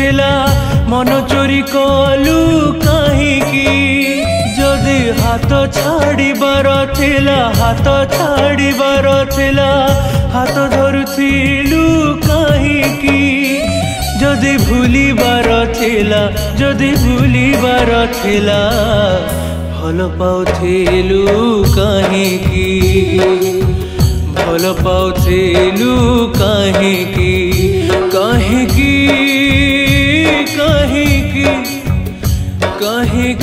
थिला मन चोरी कलु कहीं जदि हाथ छाड़ीबार थिला हाथ छाड़ीबार थिला हाथ धरुथिलु कहीं जदि भूलिबार थिला जदि भूलिबार थिला भल पाउथिलु कहीं भल पाउथिलु कहीं कहीं कहीं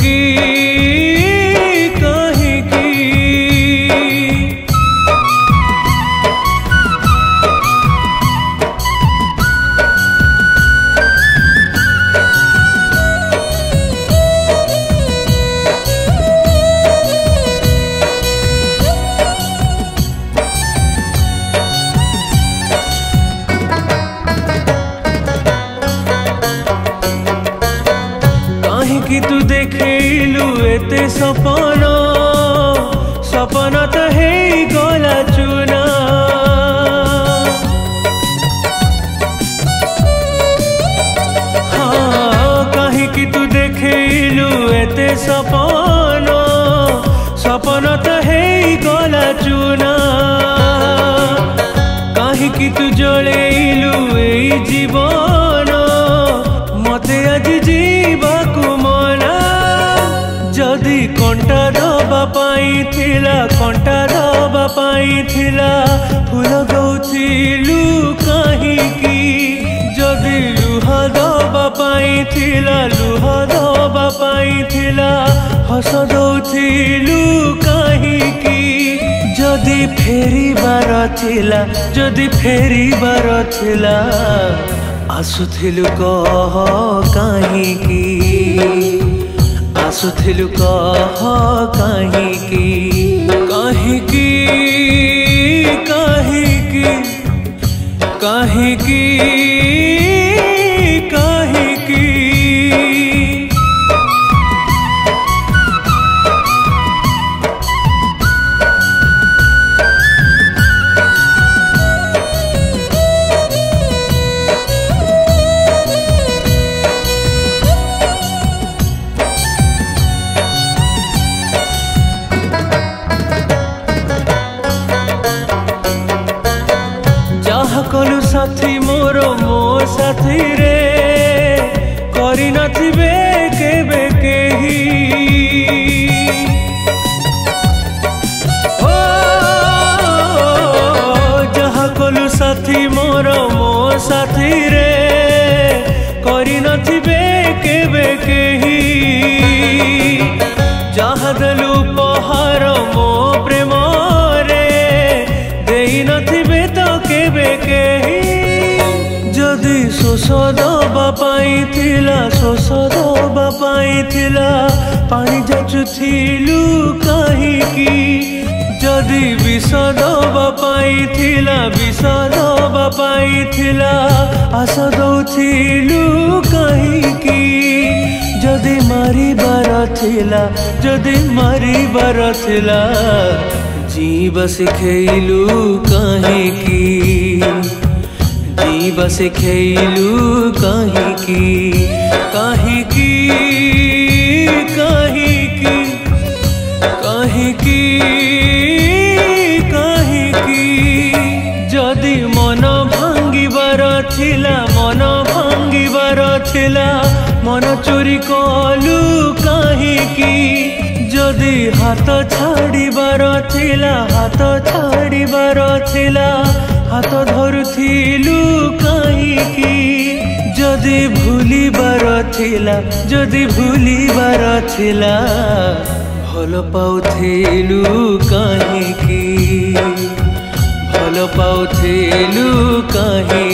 कि तू देखलु एते सपन सपन तो हे गला चुना हाँ कहीं कि तू देखलु एते सपन सपन तो हे गला चुना कहीं कि तू जलैलु ए जीवन मते आज जीवाकू जदि कंटा दबा पाई थिला कंटा दबा पाई थिला फूल दउथिलु कहीं जदि लुह दबा पाई थिला लुह दबा पाई थिला हस दउथिलु कहीं जदि फेरिबार थिला जदि फेरिबार थिला आसुथिलु कह कहीं आसुथिलु कह कहीं कहीं कहीं कहीं कलु साथी मोर मो साथी रे करी नथिबे केबे केही ओ जहा कलु साथी मोर मो साथी रे करी नथिबे केबे केही जहा दलु पहाड़ मो प्रेम रे देई नथिबे तो केबे जदि शोष दबा पाई थिला शोष दबा पाई थिला पानी जाचुथिलु कहीं जदि विष दबा पाई थिला विष दबा पाई थिला आस दउथिलु कहीं जदि मारिबार थिला जदि मारिबार थिला जीवा सिखेलु कहीं जीवा सिखेलु कहीं कहीं कहीं जदि मन भांगिबार थिला मन भांगिबार थिला मन चोरी कलु कहीं जदि हाथ छाड़ीबार थिला हाथ छाड़ीबार थिला हाथ धरुथिलु कहीं जदि भूलिबार थिला जदि भूलिबार थिला भल पाउथिलु कहीं भल पाउथिलु कहीं